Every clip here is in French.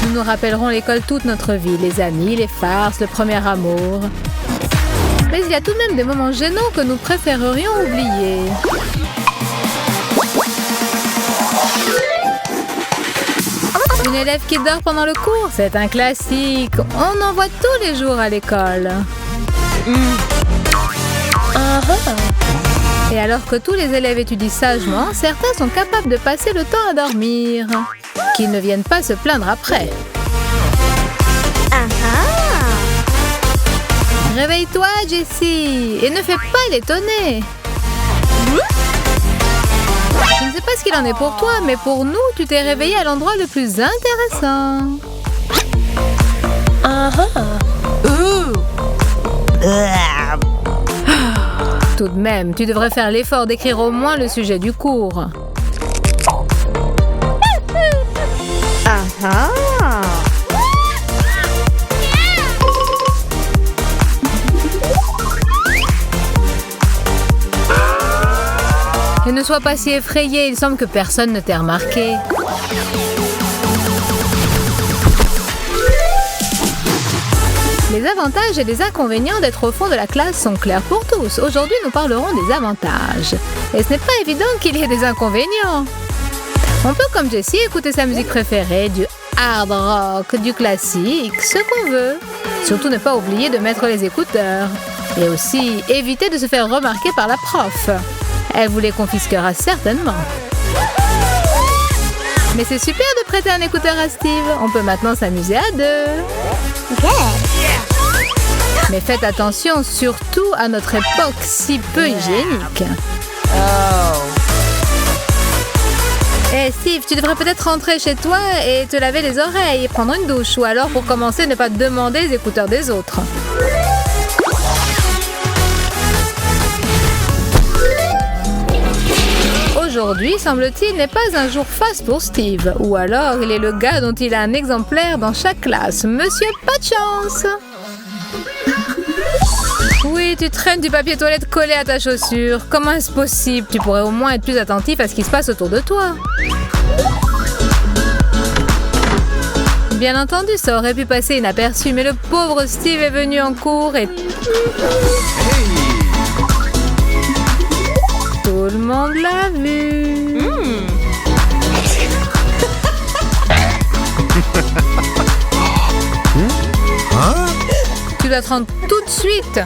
Nous nous rappellerons l'école toute notre vie, les amis, les farces, le premier amour. Mais il y a tout de même des moments gênants que nous préférerions oublier. Une élève qui dort pendant le cours, c'est un classique. On en voit tous les jours à l'école. Et alors que tous les élèves étudient sagement, certains sont capables de passer le temps à dormir. Qu'ils ne viennent pas se plaindre après. Réveille-toi, Jessie, et ne fais pas l'étonner. Je ne sais pas ce qu'il en est pour toi, mais pour nous, tu t'es réveillée à l'endroit le plus intéressant. Tout de même, tu devrais faire l'effort d'écrire au moins le sujet du cours. Et ne sois pas si effrayé, il semble que personne ne t'ait remarqué. Les avantages et les inconvénients d'être au fond de la classe sont clairs pour tous. Aujourd'hui, nous parlerons des avantages. Et ce n'est pas évident qu'il y ait des inconvénients. On peut, comme Jessie, écouter sa musique préférée, du hard rock, du classique, ce qu'on veut. Surtout ne pas oublier de mettre les écouteurs. Et aussi, éviter de se faire remarquer par la prof. Elle vous les confisquera certainement. Mais c'est super de prêter un écouteur à Steve. On peut maintenant s'amuser à deux. Mais faites attention, surtout à notre époque si peu hygiénique. Eh Steve, tu devrais peut-être rentrer chez toi et te laver les oreilles et prendre une douche. Ou alors, pour commencer, ne pas demander les écouteurs des autres. Aujourd'hui, semble-t-il, n'est pas un jour faste pour Steve. Ou alors, il est le gars dont il a un exemplaire dans chaque classe. Monsieur, pas de chance! Oui, tu traînes du papier toilette collé à ta chaussure. Comment est-ce possible? Tu pourrais au moins être plus attentif à ce qui se passe autour de toi. Bien entendu, ça aurait pu passer inaperçu, mais le pauvre Steve est venu en cours et... Tout le monde l'a vu. Tu dois te rendre tout de suite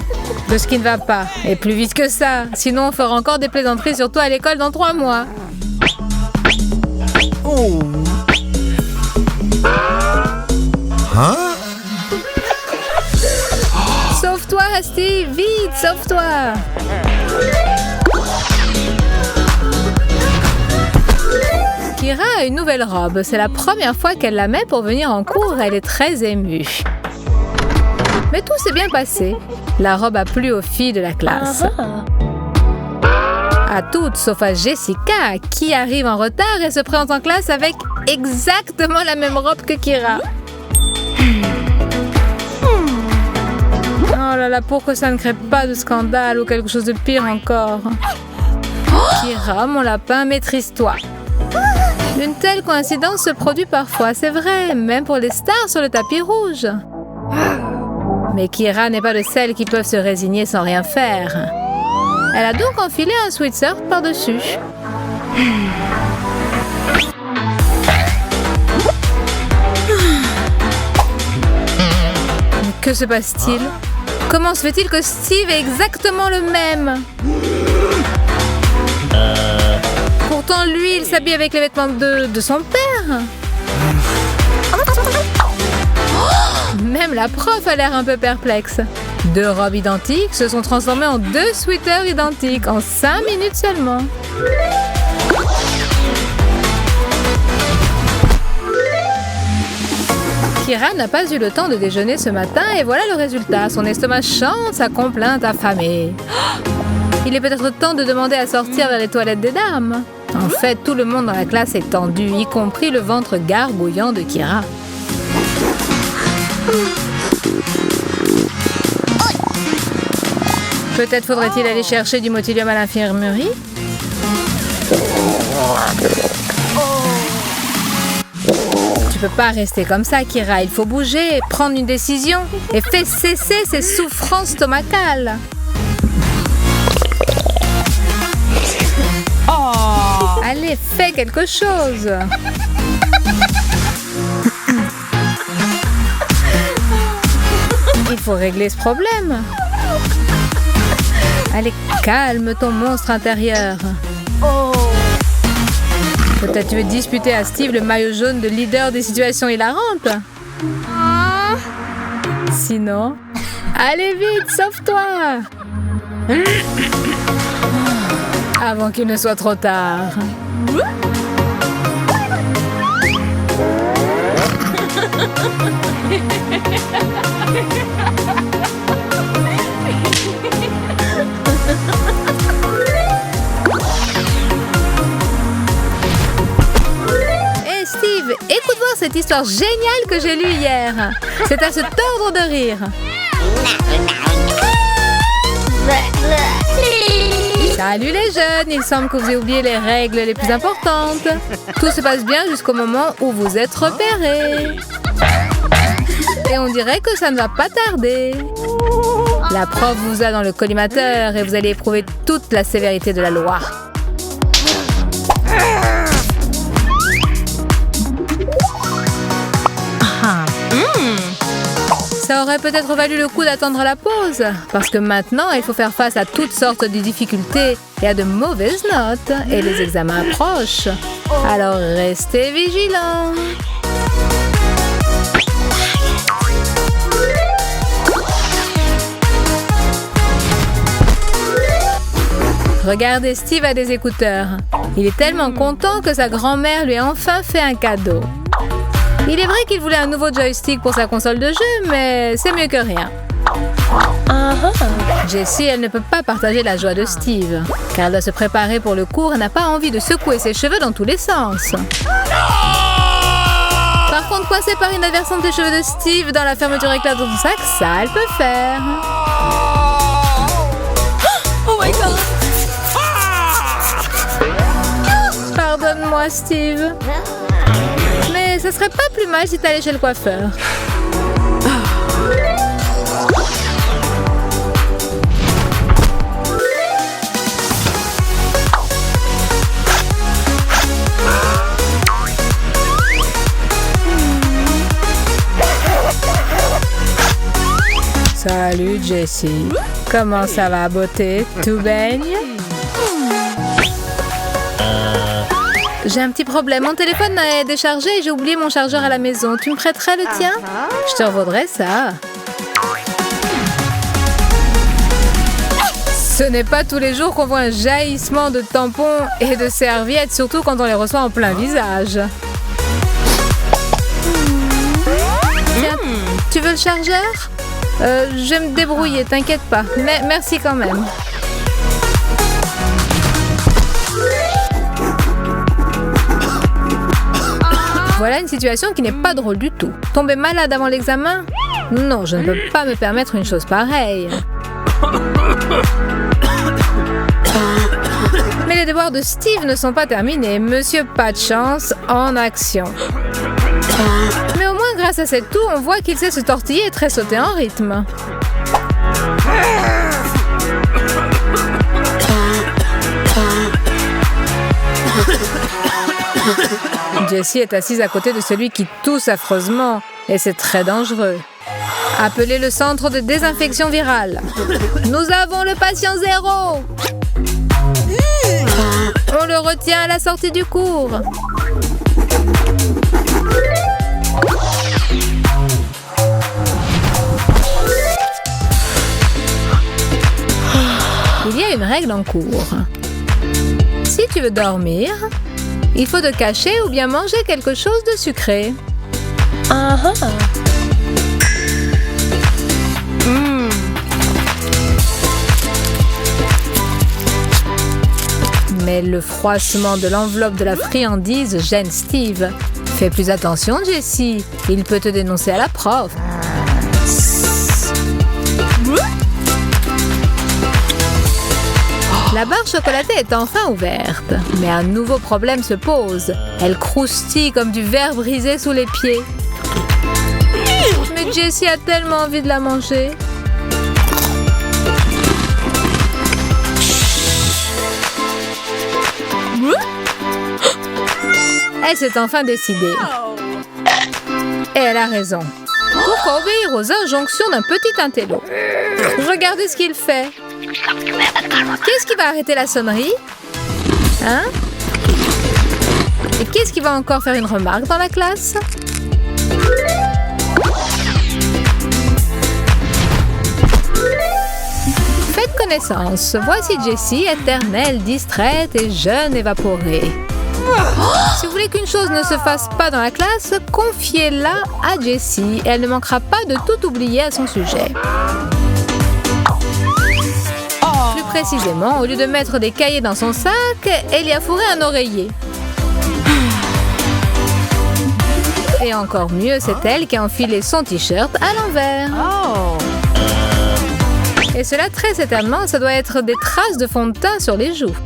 de ce qui ne va pas. Et plus vite que ça. Sinon, on fera encore des plaisanteries sur toi à l'école dans 3 mois. Sauve-toi, Steve, vite, sauve-toi. Kira a une nouvelle robe. C'est la première fois qu'elle la met pour venir en cours. Elle est très émue. Mais tout s'est bien passé. La robe a plu aux filles de la classe. À toutes, sauf à Jessica, qui arrive en retard et se présente en classe avec exactement la même robe que Kira. Oh là là, pour que ça ne crée pas de scandale ou quelque chose de pire encore. Kira, mon lapin, maîtrise-toi. Une telle coïncidence se produit parfois, c'est vrai, même pour les stars sur le tapis rouge. Mais Kira n'est pas de celles qui peuvent se résigner sans rien faire. Elle a donc enfilé un sweatshirt par-dessus. Que se passe-t-il? Comment se fait-il que Steve est exactement le même? Pourtant, lui, il s'habille avec les vêtements de son père. Même la prof a l'air un peu perplexe. 2 robes identiques se sont transformées en 2 sweaters identiques en 5 minutes seulement. Kira n'a pas eu le temps de déjeuner ce matin et voilà le résultat. Son estomac chante sa complainte affamée. Il est peut-être temps de demander à sortir vers les toilettes des dames. En fait, tout le monde dans la classe est tendu, y compris le ventre gargouillant de Kira. Peut-être faudrait-il aller chercher du Motilium à l'infirmerie? Tu peux pas rester comme ça, Kira. Il faut bouger, prendre une décision et faire cesser ces souffrances stomacales. Oh. Allez, fais quelque chose. Il faut régler ce problème. Allez, calme ton monstre intérieur. Peut-être tu veux disputer à Steve le maillot jaune de leader des situations hilarantes. Sinon, allez vite, sauve-toi. Avant qu'il ne soit trop tard. Hey Steve, écoute voir cette histoire géniale que j'ai lue hier. C'est à se tordre de rire. Salut les jeunes, il semble que vous avez oublié les règles les plus importantes. Tout se passe bien jusqu'au moment où vous êtes repérés. Et on dirait que ça ne va pas tarder. La prof vous a dans le collimateur et vous allez éprouver toute la sévérité de la loi. Ça aurait peut-être valu le coup d'attendre la pause, parce que maintenant, il faut faire face à toutes sortes de difficultés et à de mauvaises notes, et les examens approchent. Alors restez vigilants. Regardez, Steve a des écouteurs. Il est tellement content que sa grand-mère lui a enfin fait un cadeau. Il est vrai qu'il voulait un nouveau joystick pour sa console de jeu, mais c'est mieux que rien. Jessie, elle ne peut pas partager la joie de Steve, car elle doit se préparer pour le cours et n'a pas envie de secouer ses cheveux dans tous les sens. Par contre, coincée par inadvertance des cheveux de Steve dans la fermeture éclate de son sac, ça, elle peut faire. Oh my God! Pardonne-moi, Steve. Mais ça serait pas plus mal si t'allais chez le coiffeur. Salut Jessie. Comment ça va, beauté? Tout baigne? J'ai un petit problème. Mon téléphone est déchargé et j'ai oublié mon chargeur à la maison. Tu me prêterais le tien? Je te revaudrais ça. Ce n'est pas tous les jours qu'on voit un jaillissement de tampons et de serviettes, surtout quand on les reçoit en plein visage. Tiens, tu veux le chargeur? Je vais me débrouiller, t'inquiète pas. Mais merci quand même. Voilà une situation qui n'est pas drôle du tout. Tomber malade avant l'examen? Non, je ne peux pas me permettre une chose pareille. Mais les devoirs de Steve ne sont pas terminés. Monsieur pas de chance en action. Mais au moins, grâce à cette toux, on voit qu'il sait se tortiller et très sauter en rythme. Jessie est assise à côté de celui qui tousse affreusement et c'est très dangereux. Appelez le centre de désinfection virale. Nous avons le patient 0. On le retient à la sortie du cours. Il y a une règle en cours. Si tu veux dormir, il faut te cacher ou bien manger quelque chose de sucré. Mais le froissement de l'enveloppe de la friandise gêne Steve. Fais plus attention, Jessie. Il peut te dénoncer à la prof. La La barre chocolatée est enfin ouverte. Mais un nouveau problème se pose. Elle croustille comme du verre brisé sous les pieds. Mais Jessie a tellement envie de la manger. Elle s'est enfin décidée. Et elle a raison. Pourquoi obéir aux injonctions d'un petit intello? Regardez ce qu'il fait. Qu'est-ce qui va arrêter la sonnerie? Hein? Et qu'est-ce qui va encore faire une remarque dans la classe? Faites connaissance. Voici Jessie, éternelle, distraite et jeune évaporée. Si vous voulez qu'une chose ne se fasse pas dans la classe, confiez-la à Jessie et elle ne manquera pas de tout oublier à son sujet. Plus précisément, au lieu de mettre des cahiers dans son sac, elle y a fourré un oreiller. Et encore mieux, c'est elle qui a enfilé son t-shirt à l'envers. Et cela, très certainement, ça doit être des traces de fond de teint sur les joues.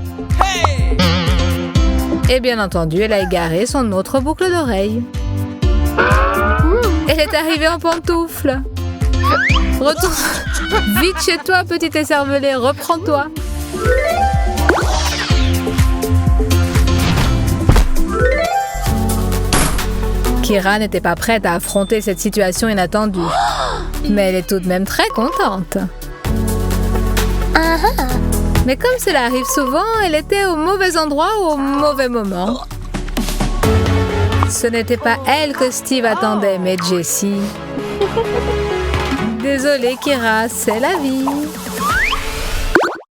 Et bien entendu, elle a égaré son autre boucle d'oreille. Elle est arrivée en pantoufles. Retourne vite chez toi, petit écervelé, reprends-toi. Kira n'était pas prête à affronter cette situation inattendue. Mais elle est tout de même très contente. Mais comme cela arrive souvent, elle était au mauvais endroit au mauvais moment. Ce n'était pas elle que Steve attendait, mais Jessie. Désolée, Kira, c'est la vie.